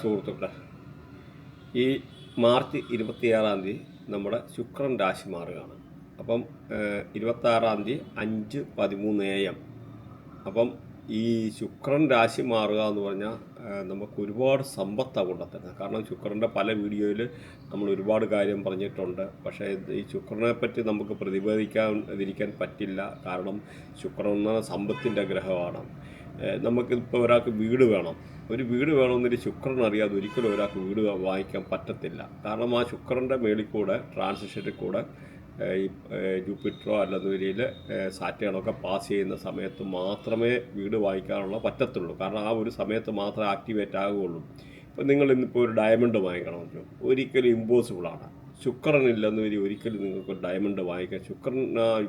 സുഹൃത്തുക്കളെ, ഈ മാർച്ച് 26 നമ്മുടെ ശുക്രൻ രാശി മാറുകയാണ്. അപ്പം 26 5:13 AM. അപ്പം ഈ ശുക്രൻ രാശി മാറുക എന്ന് പറഞ്ഞാൽ നമുക്ക് ഒരുപാട് സമ്പത്താണ് കൊണ്ടുത്തരുന്നത്. കാരണം ശുക്രൻ്റെ പല വീഡിയോയിൽ നമ്മൾ ഒരുപാട് കാര്യം പറഞ്ഞിട്ടുണ്ട്. പക്ഷേ ഈ ശുക്രനെ പറ്റി നമുക്ക് പ്രതിപാദിക്കാതിരിക്കാൻ പറ്റില്ല. കാരണം ശുക്രൻ എന്ന സമ്പത്തിൻ്റെ ഗ്രഹമാണ്. നമുക്കിപ്പോൾ ഒരാൾക്ക് വീട് വേണം, ഒരു വീട് വേണമെന്നൊരു ശുക്രൻ അറിയാതെ ഒരിക്കലും ഒരാൾക്ക് വീട് വാങ്ങിക്കാൻ പറ്റത്തില്ല. കാരണം ആ ശുക്രൻ്റെ മേളിൽ കൂടെ ട്രാൻസിഷനിൽ കൂടെ ഈ ജൂപ്പിറ്ററോ അല്ലെന്നുവരിയിൽ സാറ്റേണൊക്കെ പാസ് ചെയ്യുന്ന സമയത്ത് മാത്രമേ വീട് വാങ്ങിക്കാനുള്ള പറ്റത്തുള്ളൂ. കാരണം ആ ഒരു സമയത്ത് മാത്രമേ ആക്ടിവേറ്റ് ആകുകയുള്ളൂ. ഇപ്പം നിങ്ങൾ ഇന്നിപ്പോൾ ഒരു ഡയമണ്ട് വാങ്ങിക്കണമെന്ന് ഒരിക്കലും ഇമ്പോസിബിളാണ്. ശുക്രനില്ലെന്ന് വരി ഒരിക്കലും നിങ്ങൾക്ക് ഡയമണ്ട് വാങ്ങിക്കാം. ശുക്രൻ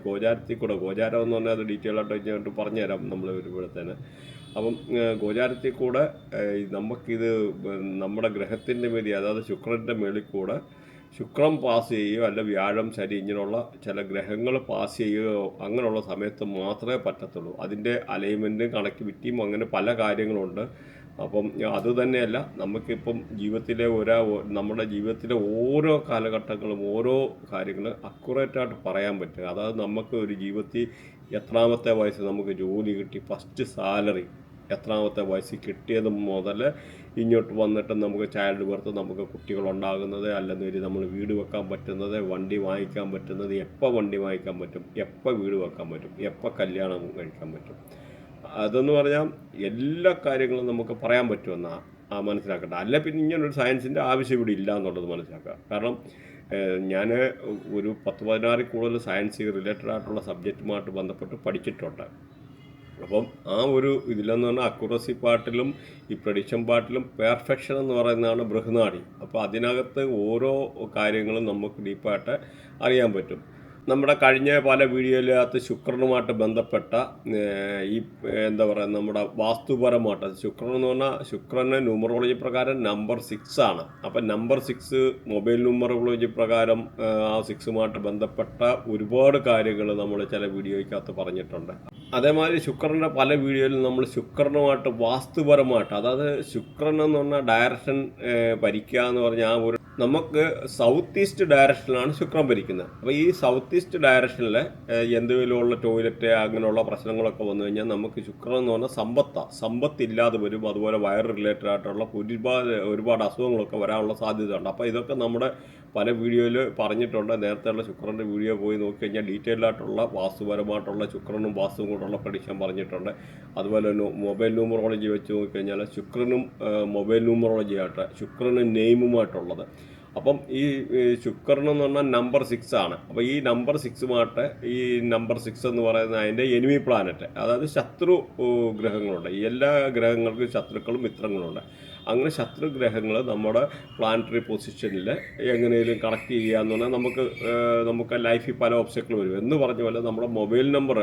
ഗോചാരത്തിൽ കൂടെ, ഗോചാരം എന്ന് പറഞ്ഞാൽ അത് ഡീറ്റെയിൽ ആയിട്ട് പറഞ്ഞുതരാം നമ്മൾ വരുമ്പോഴത്തേന്. അപ്പം ഗോചാരത്തിൽ കൂടെ നമുക്കിത് നമ്മുടെ ഗ്രഹത്തിൻ്റെ മേലിൽ, അതായത് ശുക്രൻ്റെ മേളിൽ കൂടെ ശുക്രൻ പാസ് ചെയ്യുകയോ അല്ല വ്യാഴം ശനി ഇങ്ങനെയുള്ള ചില ഗ്രഹങ്ങൾ പാസ് ചെയ്യുകയോ അങ്ങനെയുള്ള സമയത്ത് മാത്രമേ പറ്റത്തുള്ളൂ. അതിൻ്റെ അലൈൻമെൻറ്റും കണക്ടിവിറ്റിയും അങ്ങനെ പല കാര്യങ്ങളുണ്ട്. അപ്പം അതുതന്നെയല്ല, നമുക്കിപ്പം ജീവിതത്തിലെ നമ്മുടെ ജീവിതത്തിലെ ഓരോ കാലഘട്ടങ്ങളും ഓരോ കാര്യങ്ങൾ അക്യുറേറ്റായിട്ട് പറയാൻ പറ്റുക. അതായത് നമുക്ക് ഒരു ജീവിതത്തിൽ എത്രാമത്തെ വയസ്സ് നമുക്ക് ജോലി കിട്ടി, ഫസ്റ്റ് സാലറി എത്രാമത്തെ വയസ്സിൽ കിട്ടിയത് മുതൽ ഇങ്ങോട്ട് വന്നിട്ട് നമുക്ക് ചൈൽഡ് ബർത്ത്, നമുക്ക് കുട്ടികളുണ്ടാകുന്നത്, അല്ലെങ്കിൽ നമ്മൾ വീട് വെക്കാൻ പറ്റുന്നത്, വണ്ടി വാങ്ങിക്കാൻ പറ്റുന്നത്, എപ്പോൾ വണ്ടി വാങ്ങിക്കാൻ പറ്റും, എപ്പോൾ വീട് വെക്കാൻ പറ്റും, എപ്പോൾ കല്യാണം കഴിക്കാൻ പറ്റും, അതെന്ന് പറഞ്ഞാൽ എല്ലാ കാര്യങ്ങളും നമുക്ക് പറയാൻ പറ്റുമെന്നാണ് മനസ്സിലാക്കട്ടെ. അല്ല പിന്നെ ഇങ്ങനൊരു സയൻസിൻ്റെ ആവശ്യം ഇവിടെ ഇല്ല എന്നുള്ളത് മനസ്സിലാക്കുക. കാരണം ഞാൻ ഒരു 10-16 കൂടുതൽ സയൻസ് റിലേറ്റഡ് ആയിട്ടുള്ള സബ്ജക്റ്റുമായിട്ട് ബന്ധപ്പെട്ട് പഠിച്ചിട്ടുണ്ട്. അപ്പം ആ ഒരു ഇതിലെന്ന് പറഞ്ഞാൽ അക്യുറസി പാർട്ടിലും ഈ പ്രഡിക്ഷൻ പാർട്ടിലും പെർഫെക്ഷൻ എന്ന് പറയുന്നതാണ് ബൃഹനാടി. അപ്പോൾ അതിനകത്ത് ഓരോ കാര്യങ്ങളും നമുക്ക് ഡീപ്പായിട്ട് അറിയാൻ പറ്റും. നമ്മുടെ കഴിഞ്ഞ പല വീഡിയോയിലകത്ത് ശുക്രനുമായിട്ട് ബന്ധപ്പെട്ട ഈ എന്താ പറയുക, നമ്മുടെ വാസ്തുപരമായിട്ട് ശുക്രൻ എന്ന് പറഞ്ഞാൽ ശുക്രന് ന്യൂമറോളജി പ്രകാരം നമ്പർ 6 ആണ്. അപ്പം നമ്പർ 6 മൊബൈൽ ന്യൂമറോളജി പ്രകാരം ആ 6മായിട്ട് ബന്ധപ്പെട്ട ഒരുപാട് കാര്യങ്ങൾ നമ്മൾ ചില വീഡിയോയ്ക്കകത്ത് പറഞ്ഞിട്ടുണ്ട്. അതേമാതിരി ശുക്രൻ്റെ പല വീഡിയോയിലും നമ്മൾ ശുക്രനുമായിട്ട് വാസ്തുപരമായിട്ട്, അതായത് ശുക്രൻ എന്ന് പറഞ്ഞാൽ ഡയറക്ഷൻ ഭരിക്കുക എന്ന് പറഞ്ഞാൽ ആ ഒരു നമുക്ക് സൗത്ത് ഈസ്റ്റ് ഡയറക്ഷനിലാണ് ശുക്രൻ ഭരിക്കുന്നത്. അപ്പോൾ ഈ സൗത്ത് ഈസ്റ്റ് ഡയറക്ഷനിൽ എന്തെങ്കിലുമുള്ള ടോയ്ലറ്റ് അങ്ങനെയുള്ള പ്രശ്നങ്ങളൊക്കെ വന്നു കഴിഞ്ഞാൽ നമുക്ക് ശുക്രൻ എന്ന് പറഞ്ഞാൽ സമ്പത്തില്ലാതെ വരും. അതുപോലെ വയർ റിലേറ്റഡ് ആയിട്ടുള്ള ഒരുപാട് അസുഖങ്ങളൊക്കെ വരാനുള്ള സാധ്യതയുണ്ട്. അപ്പോൾ ഇതൊക്കെ നമ്മുടെ പല വീഡിയോയിൽ പറഞ്ഞിട്ടുണ്ട്. നേരത്തെയുള്ള ശുക്രൻ്റെ വീഡിയോ പോയി നോക്കിക്കഴിഞ്ഞാൽ ഡീറ്റെയിൽഡ് ആയിട്ടുള്ള വാസ്തുപരമായിട്ടുള്ള ശുക്രനും വാസ്തുവും കൊണ്ടുള്ള പ്രഡിക്ഷൻ പറഞ്ഞിട്ടുണ്ട്. അതുപോലെ മൊബൈൽ ന്യൂമറോളജി വെച്ച് നോക്കിക്കഴിഞ്ഞാൽ ശുക്രനും മൊബൈൽ ന്യൂമറോളജി ആയിട്ട് ശുക്രനും നെയിമുമായിട്ടുള്ളത്. അപ്പം ഈ ശുക്രൻ എന്ന് പറഞ്ഞാൽ നമ്പർ 6 ആണ്. അപ്പോൾ ഈ നമ്പർ 6മായിട്ട് ഈ നമ്പർ 6 എന്ന് പറയുന്നത് അതിൻ്റെ എനിമി പ്ലാനറ്റ്, അതായത് ശത്രു ഗ്രഹങ്ങളുണ്ട്. ഈ എല്ലാ ഗ്രഹങ്ങൾക്കും ശത്രുക്കളും മിത്രങ്ങളുണ്ട്. അങ്ങനെ ശത്രു ഗ്രഹങ്ങൾ നമ്മുടെ പ്ലാനറ്ററി പൊസിഷനിൽ എങ്ങനെയും കണക്ട് ചെയ്യുക എന്ന് പറഞ്ഞാൽ നമുക്ക് ലൈഫിൽ പല ഓബ്സ്റ്റക്കിൾ വരും. എന്ന് പറഞ്ഞ പോലെ നമ്മുടെ മൊബൈൽ നമ്പർ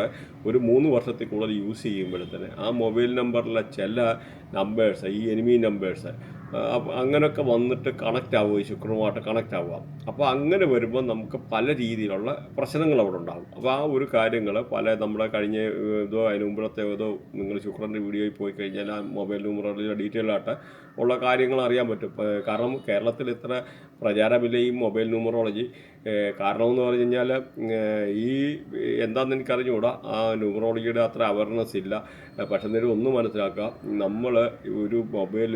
ഒരു 3 വർഷത്തിൽ കൂടുതൽ യൂസ് ചെയ്യുമ്പോഴത്തേന് ആ മൊബൈൽ നമ്പറിലെ ചില നമ്പേഴ്സ്, ഈ എനിമി നമ്പേഴ്സ് അങ്ങനെയൊക്കെ വന്നിട്ട് കണക്റ്റ് ആവുക, ഈ ശുക്രനുമായിട്ട് കണക്റ്റ് ആവുക. അപ്പോൾ അങ്ങനെ വരുമ്പോൾ നമുക്ക് പല രീതിയിലുള്ള പ്രശ്നങ്ങൾ അവിടെ ഉണ്ടാകും. അപ്പോൾ ആ ഒരു കാര്യങ്ങൾ നമ്മുടെ കഴിഞ്ഞ അതിന് മുമ്പത്തെ നിങ്ങൾ ശുക്രൻ്റെ വീഡിയോയിൽ പോയി കഴിഞ്ഞാൽ ആ മൊബൈൽ നമ്പറിൽ ഡീറ്റെയിൽ ആയിട്ട് ഉള്ള കാര്യങ്ങൾ അറിയാൻ പറ്റും. കാരണം കേരളത്തിൽ ഇത്ര പ്രചാരമില്ല ഈ മൊബൈൽ ന്യൂമറോളജി. കാരണമെന്ന് പറഞ്ഞു കഴിഞ്ഞാൽ ഈ എന്താണെന്ന് എനിക്കറിഞ്ഞുകൂടാ, ആ ന്യൂമറോളജിയുടെ അത്ര അവയർനെസ് ഇല്ല. പക്ഷേ നേരം ഒന്ന് മനസ്സിലാക്കുക, നമ്മൾ ഒരു മൊബൈൽ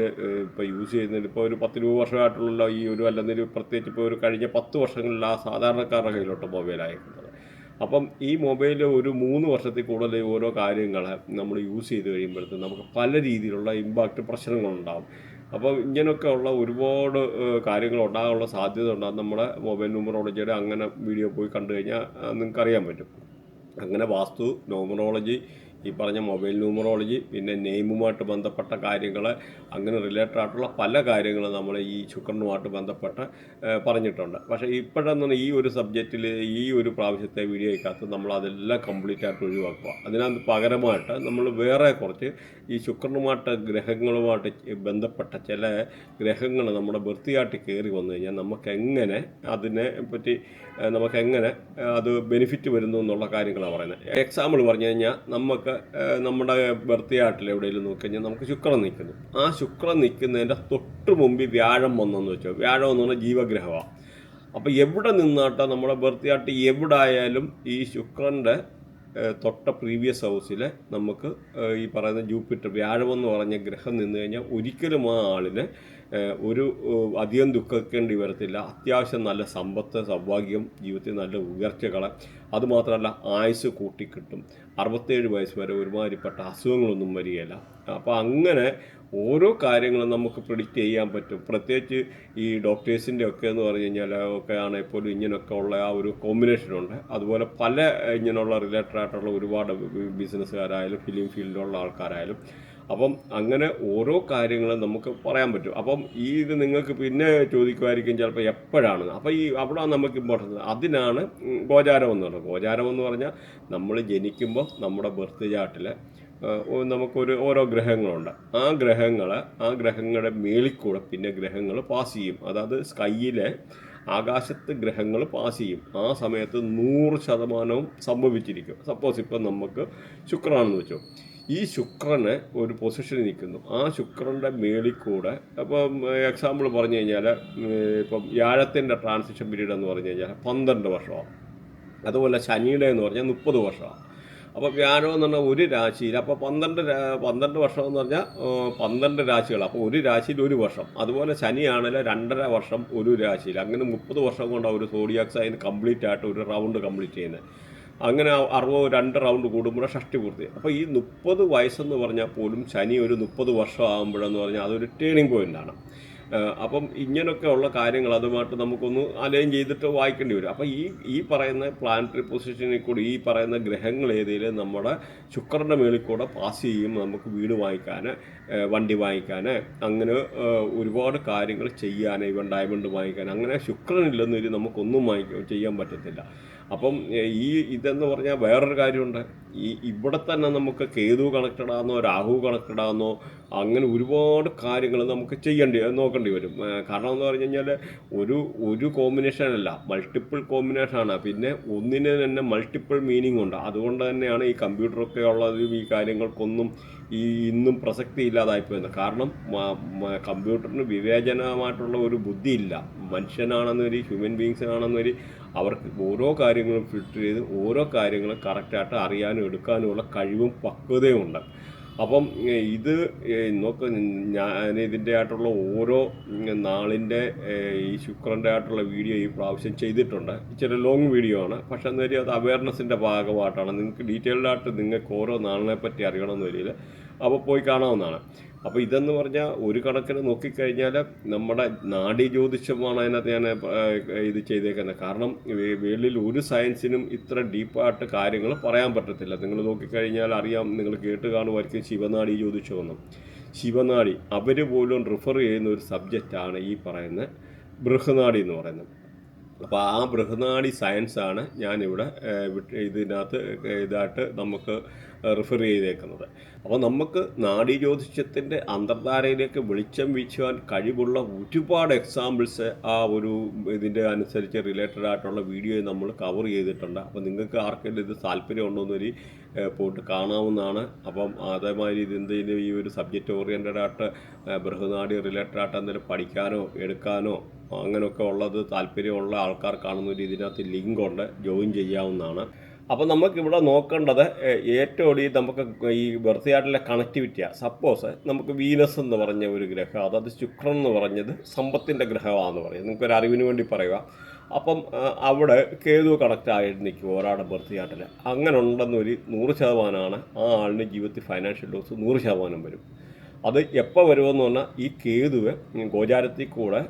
ഇപ്പോൾ യൂസ് ചെയ്യുന്നതിൽ ഇപ്പോൾ ഒരു 10-20 വർഷമായിട്ടുള്ള ഈ ഒരു അല്ലെങ്കിൽ പ്രത്യേകിച്ച് ഇപ്പോൾ ഒരു കഴിഞ്ഞ 10 വർഷങ്ങളിൽ ആ സാധാരണക്കാരുടെ കയ്യിലോട്ട് മൊബൈലായിരിക്കുന്നത്. അപ്പം ഈ മൊബൈൽ ഒരു 3 വർഷത്തിൽ കൂടുതൽ ഓരോ കാര്യങ്ങൾ നമ്മൾ യൂസ് ചെയ്ത് കഴിയുമ്പോഴത്തേക്കും നമുക്ക് പല രീതിയിലുള്ള ഇമ്പാക്റ്റ് പ്രശ്നങ്ങളുണ്ടാകും. അപ്പോൾ ഇങ്ങനെയൊക്കെ ഉള്ള ഒരുപാട് കാര്യങ്ങൾ ഉണ്ടാകാനുള്ള സാധ്യത ഉണ്ടാകും. നമ്മുടെ മൊബൈൽ ന്യൂമറോളജിയുടെ അങ്ങനെ വീഡിയോ പോയി കണ്ടു കഴിഞ്ഞാൽ നിങ്ങൾക്കറിയാൻ പറ്റും. അങ്ങനെ വാസ്തു, ന്യൂമറോളജി, ഈ പറഞ്ഞ മൊബൈൽ ന്യൂമറോളജി, പിന്നെ നെയിമുമായിട്ട് ബന്ധപ്പെട്ട കാര്യങ്ങൾ, അങ്ങനെ റിലേറ്റഡ് ആയിട്ടുള്ള പല കാര്യങ്ങളും നമ്മൾ ഈ ശുക്രനുമായിട്ട് ബന്ധപ്പെട്ട് പറഞ്ഞിട്ടുണ്ട്. പക്ഷേ ഇപ്പോഴെന്ന് ഈ ഒരു സബ്ജക്റ്റിൽ ഈ ഒരു പ്രാവശ്യത്തെ വീഡിയോയ്ക്കകത്ത് നമ്മൾ അതെല്ലാം കംപ്ലീറ്റ് ആയിട്ട് ഒഴിവാക്കുക. അതിനകത്ത് പകരമായിട്ട് നമ്മൾ വേറെ കുറച്ച് ഈ ശുക്രനുമായിട്ട് ഗ്രഹങ്ങളുമായിട്ട് ബന്ധപ്പെട്ട ചില ഗ്രഹങ്ങൾ നമ്മുടെ ബർത്തിയായിട്ട് കയറി വന്നു കഴിഞ്ഞാൽ നമുക്കെങ്ങനെ അതിനെ പറ്റി നമുക്കെങ്ങനെ അത് ബെനിഫിറ്റ് വരുന്നു എന്നുള്ള കാര്യങ്ങളാണ് പറയുന്നത്. എക്സാമ്പിൾ പറഞ്ഞു കഴിഞ്ഞാൽ നമുക്ക് നമുക്ക് നമ്മുടെ ബർത്ത് ചാർട്ടിൽ എവിടെയെങ്കിലും നോക്കിക്കഴിഞ്ഞാൽ നമുക്ക് ശുക്രൻ നിൽക്കുന്നു. ആ ശുക്രൻ നിൽക്കുന്നതിൻ്റെ തൊട്ട് മുമ്പ് വ്യാഴം വന്നെന്ന് വെച്ചോ. വ്യാഴം എന്ന് പറഞ്ഞാൽ ജീവഗ്രഹമാണ്. അപ്പോൾ എവിടെ നിന്നാട്ടോ നമ്മുടെ ബർത്ത് ചാർട്ട് എവിടെ ആയാലും ഈ ശുക്രൻ്റെ തൊട്ട പ്രീവിയസ് ഹൗസിൽ നമുക്ക് ഈ പറയുന്ന ജൂപ്പിറ്റർ വ്യാഴമെന്ന് പറഞ്ഞ ഗ്രഹം നിന്ന് കഴിഞ്ഞാൽ ഒരിക്കലും ആ ആളിന് ഒരു അധികം ദുഃഖിക്കേണ്ടി വരത്തില്ല. അത്യാവശ്യം നല്ല സമ്പത്ത്, സൗഭാഗ്യം, ജീവിതത്തിൽ നല്ല ഉയർച്ചകൾ, അതുമാത്രമല്ല ആയുസ് കൂട്ടിക്കിട്ടും. 67 വയസ്സ് വരെ ഒരുമാതിരിപ്പെട്ട അസുഖങ്ങളൊന്നും വരികയില്ല. അപ്പോൾ അങ്ങനെ ഓരോ കാര്യങ്ങളും നമുക്ക് പ്രിഡിക്റ്റ് ചെയ്യാൻ പറ്റും. പ്രത്യേകിച്ച് ഈ ഡോക്ടേഴ്സിൻ്റെ ഒക്കെ എന്ന് പറഞ്ഞു കഴിഞ്ഞാൽ ഒക്കെ ആണെങ്കിൽ പോലും ഇങ്ങനെയൊക്കെ ഉള്ള ആ ഒരു കോമ്പിനേഷനുണ്ട്. അതുപോലെ പല ഇങ്ങനെയുള്ള റിലേറ്റഡ് ആയിട്ടുള്ള ഒരുപാട് ബിസിനസ്സുകാരായാലും ഫിലിം ഫീൽഡിലുള്ള ആൾക്കാരായാലും അപ്പം അങ്ങനെ ഓരോ കാര്യങ്ങളും നമുക്ക് പറയാൻ പറ്റും. അപ്പം ഇത് നിങ്ങൾക്ക് പിന്നെ ചോദിക്കുമായിരിക്കും ചിലപ്പോൾ എപ്പോഴാണ്. അപ്പോൾ അവിടെ നമുക്ക് ഇമ്പോർട്ടൻസ് അതിനാണ് ഗോചാരം എന്ന് പറയുന്നത്. ഗോചാരം എന്ന് പറഞ്ഞാൽ നമ്മൾ ജനിക്കുമ്പോൾ നമ്മുടെ ബർത്ത് ചാർട്ടിൽ നമുക്കൊരു ഓരോ ഗ്രഹങ്ങളുണ്ട്. ആ ഗ്രഹങ്ങളുടെ മേളിൽ കൂടെ പിന്നെ ഗ്രഹങ്ങൾ പാസ് ചെയ്യും. അതായത് സ്കൈയിലെ ആകാശത്ത് ഗ്രഹങ്ങൾ പാസ് ചെയ്യും. ആ സമയത്ത് 100% സംഭവിച്ചിരിക്കും. സപ്പോസ് ഇപ്പം നമുക്ക് ശുക്രനാണെന്ന് വെച്ചോ. ഈ ശുക്രന് ഒരു പൊസിഷനിൽ നിൽക്കുന്നു. ആ ശുക്രൻ്റെ മേളിൽ കൂടെ ഇപ്പം എക്സാമ്പിൾ പറഞ്ഞു കഴിഞ്ഞാൽ ഇപ്പം വ്യാഴത്തിൻ്റെ ട്രാൻസിഷൻ പീരീഡ് എന്ന് പറഞ്ഞു കഴിഞ്ഞാൽ 12 വർഷമാണ്. അതുപോലെ ശനിയുടെ എന്ന് പറഞ്ഞാൽ 30 വർഷമാണ്. അപ്പോൾ വ്യാഴം എന്ന് പറഞ്ഞാൽ ഒരു രാശിയിൽ അപ്പോൾ 12 വർഷം എന്ന് പറഞ്ഞാൽ 12 രാശികൾ. അപ്പോൾ ഒരു രാശിയിൽ ഒരു വർഷം. അതുപോലെ ശനിയാണെങ്കിൽ 2.5 വർഷം ഒരു രാശിയിൽ. അങ്ങനെ 30 വർഷം കൊണ്ട് ഒരു സോഡിയാക് സൈൻ കംപ്ലീറ്റ് ആയിട്ട് ഒരു റൗണ്ട് കംപ്ലീറ്റ് ചെയ്യുന്നത്. അങ്ങനെ 62 റൗണ്ട് കൂടുമ്പോൾ ഷഷ്ടി പൂർത്തി. അപ്പോൾ ഈ 30 വയസ്സെന്ന് പറഞ്ഞാൽ പോലും ശനി ഒരു 30 വർഷം ആകുമ്പോഴെന്ന് പറഞ്ഞാൽ അതൊരു ടേണിംഗ് പോയിൻ്റാണ്. അപ്പം ഇങ്ങനെയൊക്കെ ഉള്ള കാര്യങ്ങൾ അതുമായിട്ട് നമുക്കൊന്ന് അലൈൻ ചെയ്തിട്ട് വായിക്കേണ്ടി വരും. അപ്പോൾ ഈ പറയുന്ന പ്ലാനറ്ററി പൊസിഷനിൽ കൂടി ഈ പറയുന്ന ഗ്രഹങ്ങൾ ഏതെങ്കിലും നമ്മുടെ ശുക്രൻ്റെ മേളിൽ കൂടെ പാസ് ചെയ്യും. നമുക്ക് വീട് വാങ്ങിക്കാൻ, വണ്ടി വാങ്ങിക്കാൻ, അങ്ങനെ ഒരുപാട് കാര്യങ്ങൾ ചെയ്യാൻ, ഇവൻ ഡയമണ്ട് വാങ്ങിക്കാൻ, അങ്ങനെ ശുക്രനില്ലെന്നൊരു നമുക്കൊന്നും ചെയ്യാൻ പറ്റത്തില്ല. അപ്പം ഇതെന്ന് പറഞ്ഞാൽ വേറൊരു കാര്യമുണ്ട്. ഇവിടെ തന്നെ നമുക്ക് കേതു കണക്റ്റഡ് ആണെന്നോ രാഹു കണക്റ്റഡ് ആണെന്നോ അങ്ങനെ ഒരുപാട് കാര്യങ്ങൾ നമുക്ക് നോക്കേണ്ടി വരും. കാരണം എന്ന് പറഞ്ഞു കഴിഞ്ഞാൽ ഒരു കോമ്പിനേഷനല്ല, മൾട്ടിപ്പിൾ കോമ്പിനേഷനാണ്. പിന്നെ ഒന്നിന് തന്നെ മൾട്ടിപ്പിൾ മീനിങ് ഉണ്ട്. അതുകൊണ്ട് തന്നെയാണ് ഈ കമ്പ്യൂട്ടറൊക്കെ ഉള്ളതും ഈ കാര്യങ്ങൾക്കൊന്നും ഇന്നും പ്രസക്തി ഇല്ലാതായിപ്പോയത്. കാരണം കമ്പ്യൂട്ടറിന് വിവേചനമായിട്ടുള്ള ഒരു ബുദ്ധിയില്ല. മനുഷ്യനാണെന്നൊരു ഹ്യൂമൻ ബീങ്സിനാണെന്നൊരു അവർക്ക് ഓരോ കാര്യങ്ങളും ഫിൽട്ടർ ചെയ്ത് ഓരോ കാര്യങ്ങളും കറക്റ്റായിട്ട് അറിയാനും എടുക്കാനുമുള്ള കഴിവും പക്വതയും ഉണ്ട്. അപ്പം ഇത് നോക്ക്, ഞാൻ ഇതിൻ്റെ ആയിട്ടുള്ള ഓരോ നാളിൻ്റെ ഈ ശുക്രൻ്റെ ആയിട്ടുള്ള വീഡിയോ ഈ പ്രാവശ്യം ചെയ്തിട്ടുണ്ട്. ഇച്ചിരി ലോങ് വീഡിയോ ആണ്. പക്ഷേ എന്ന് വെച്ചാൽ അത് അവയർനെസ്സിൻ്റെ ഭാഗമായിട്ടാണ്. നിങ്ങൾക്ക് ഡീറ്റെയിൽഡായിട്ട് നിങ്ങൾക്ക് ഓരോ നാളിനെ പറ്റി അറിയണമെന്ന് വരില്ല. അപ്പോൾ പോയി കാണാവുന്നതാണ്. അപ്പോൾ ഇതെന്ന് പറഞ്ഞാൽ ഒരു കണക്കിന് നോക്കിക്കഴിഞ്ഞാൽ നമ്മുടെ നാഡീ ജ്യോതിഷമാണ് അതിനകത്ത് ഞാൻ ഇത് ചെയ്തേക്കുന്നത്. കാരണം വേൾഡിൽ ഒരു സയൻസിനും ഇത്ര ഡീപ്പായിട്ട് കാര്യങ്ങൾ പറയാൻ പറ്റത്തില്ല. നിങ്ങൾ നോക്കിക്കഴിഞ്ഞാൽ അറിയാം, നിങ്ങൾ കേട്ട് കാണുമായിരിക്കും ശിവനാഡി ജ്യോതിഷമെന്നും. ശിവനാഡി അവർ പോലും റിഫർ ചെയ്യുന്ന ഒരു സബ്ജക്റ്റാണ് ഈ പറയുന്ന ബൃഹനാഡി എന്ന് പറയുന്നത്. അപ്പോൾ ആ ബൃഹനാഡി സയൻസാണ് ഞാനിവിടെ ഇതിനകത്ത് ഇതായിട്ട് നമുക്ക് റിഫർ ചെയ്തേക്കുന്നത്. അപ്പോൾ നമുക്ക് നാഡീ ജ്യോതിഷത്തിൻ്റെ അന്തർധാരയിലേക്ക് വെളിച്ചം വീശുവാൻ കഴിവുള്ള ഒരുപാട് എക്സാമ്പിൾസ് ആ ഒരു ഇതിൻ്റെ അനുസരിച്ച് റിലേറ്റഡ് ആയിട്ടുള്ള വീഡിയോ നമ്മൾ കവർ ചെയ്തിട്ടുണ്ട്. അപ്പോൾ നിങ്ങൾക്ക് ആർക്കെങ്കിലും ഇത് താല്പര്യം ഉണ്ടോയെന്നൊരു പോയിട്ട് കാണാവുന്നതാണ്. അപ്പം അതേമാതിരി എന്തെങ്കിലും ഈ ഒരു സബ്ജക്റ്റ് ഓറിയൻറ്റഡ് ആയിട്ട് ബൃഹനാഡി റിലേറ്റഡ് ആയിട്ട് എന്തെങ്കിലും പഠിക്കാനോ എടുക്കാനോ അങ്ങനെയൊക്കെ ഉള്ളത് താല്പര്യമുള്ള ആൾക്കാർക്കാണെന്നൊരു ഇതിനകത്ത് ലിങ്കുണ്ട്, ജോയിൻ ചെയ്യാവുന്നതാണ്. അപ്പോൾ നമുക്കിവിടെ നോക്കേണ്ടത് ഏറ്റവും നമുക്ക് ഈ ബർത്ത് ചാർട്ടിലെ കണക്ടിവിറ്റിയാണ്. സപ്പോസ് നമുക്ക് വീനസ് എന്ന് പറഞ്ഞ ഒരു ഗ്രഹം, അതായത് ശുക്രൻ എന്ന് പറഞ്ഞത് സമ്പത്തിൻ്റെ ഗ്രഹമാണെന്ന് പറയും, നിങ്ങൾക്കൊരു അറിവിന് വേണ്ടി പറയുക. അപ്പം അവിടെ കേതു കണക്റ്റ് ആയിട്ട് നിൽക്കും ഒരാളുടെ ബർത്ത് ചാർട്ടിൽ. അങ്ങനെ ഉണ്ടെന്നൊരു 100% ആ ആളിന് ജീവിതത്തിൽ ഫൈനാൻഷ്യൽ ലോസ് 100% വരും. അത് എപ്പോൾ വരുമെന്ന് പറഞ്ഞാൽ ഈ കേതുവ് ഗോചാരത്തിൽ കൂടെ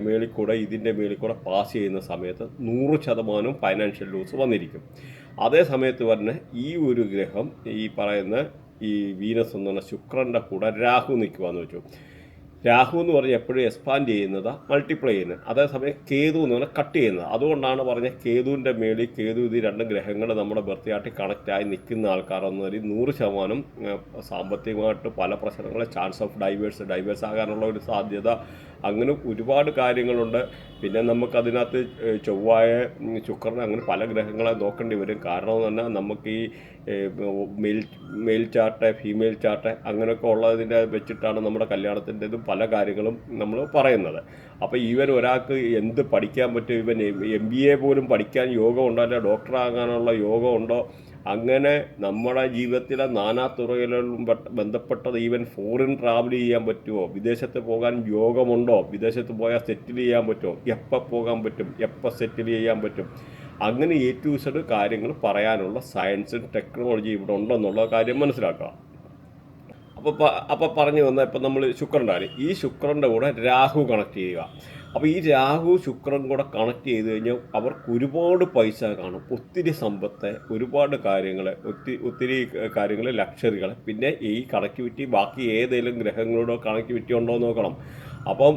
മേളിൽ കൂടെ ഇതിൻ്റെ മേളിൽ കൂടെ പാസ് ചെയ്യുന്ന സമയത്ത് 100% ഫൈനാൻഷ്യൽ ലോസ് വന്നിരിക്കും. അതേ സമയത്ത് തന്നെ ഈ ഒരു ഗ്രഹം ഈ പറയുന്ന ഈ വീനസ് എന്ന് പറഞ്ഞാൽ ശുക്രൻ്റെ കൂടെ രാഹു നിൽക്കുകയെന്ന് വെച്ചു. രാഹു എന്ന് പറഞ്ഞാൽ എപ്പോഴും എക്സ്പാൻഡ് ചെയ്യുന്നത്, മൾട്ടിപ്ലൈ ചെയ്യുന്നത്. അതേസമയം കേതു എന്ന് പറഞ്ഞാൽ കട്ട് ചെയ്യുന്നത്. അതുകൊണ്ടാണ് പറഞ്ഞ കേതുവിൻ്റെ മേളിൽ കേതു ഇത് രണ്ട് ഗ്രഹങ്ങൾ നമ്മുടെ ബർത്തിയായിട്ട് കണക്റ്റായി നിൽക്കുന്ന ആൾക്കാരെന്ന് ഒരു 100% സാമ്പത്തികമായിട്ട് പല പ്രശ്നങ്ങളെ ചാൻസ് ഓഫ് ഡൈവേഴ്സ് ആകാനുള്ള ഒരു സാധ്യത, അങ്ങനെ ഒരുപാട് കാര്യങ്ങളുണ്ട്. പിന്നെ നമുക്കതിനകത്ത് ചൊവ്വായ, ശുക്രൻ, അങ്ങനെ പല ഗ്രഹങ്ങളെ നോക്കേണ്ടി വരും. കാരണം എന്ന് പറഞ്ഞാൽ നമുക്ക് ഈ മെയിൽ ചാർട്ട്, ഫീമെയിൽ ചാർട്ട് അങ്ങനെയൊക്കെ ഉള്ളതിൻ്റെ വെച്ചിട്ടാണ് നമ്മുടെ കല്യാണത്തിൻ്റെതും പല കാര്യങ്ങളും നമ്മൾ പറയുന്നത്. അപ്പോൾ ഈവൻ ഒരാൾക്ക് എന്ത് പഠിക്കാൻ പറ്റും, ഇവൻ MBA പോലും പഠിക്കാൻ യോഗമുണ്ടോ, അല്ലെ ഡോക്ടറാകാനുള്ള യോഗമുണ്ടോ, അങ്ങനെ നമ്മുടെ ജീവിതത്തിലെ നാനാതുറകളിലും ബന്ധപ്പെട്ടത് ഈവൻ ഫോറിൻ ട്രാവൽ ചെയ്യാൻ പറ്റുമോ, വിദേശത്ത് പോകാൻ യോഗമുണ്ടോ, വിദേശത്ത് പോയാൽ സെറ്റിൽ ചെയ്യാൻ പറ്റുമോ, എപ്പോൾ പോകാൻ പറ്റും, എപ്പോൾ സെറ്റിൽ ചെയ്യാൻ പറ്റും, അങ്ങനെ A to Z കാര്യങ്ങൾ പറയാനുള്ള സയൻസും ടെക്നോളജി ഇവിടെ ഉണ്ടെന്നുള്ള കാര്യം മനസ്സിലാക്കുക. അപ്പോൾ പറഞ്ഞു വന്നാൽ ഇപ്പം നമ്മൾ ശുക്രൻ്റെ കാര്യം, ഈ ശുക്രൻ്റെ കൂടെ രാഹു കണക്ട് ചെയ്യുക. അപ്പോൾ ഈ രാഹു ശുക്രൻ കൂടെ കണക്ട് ചെയ്ത് കഴിഞ്ഞാൽ അവർക്ക് ഒരുപാട് പൈസ കാണും, ഒത്തിരി സമ്പത്ത്, ഒരുപാട് കാര്യങ്ങൾ, ഒത്തിരി കാര്യങ്ങൾ, ലക്ഷറികൾ. പിന്നെ ഈ കണക്ടിവിറ്റി ബാക്കി ഏതെങ്കിലും ഗ്രഹങ്ങളോടോ കണക്ടിവിറ്റി ഉണ്ടോ എന്ന് നോക്കണം. അപ്പം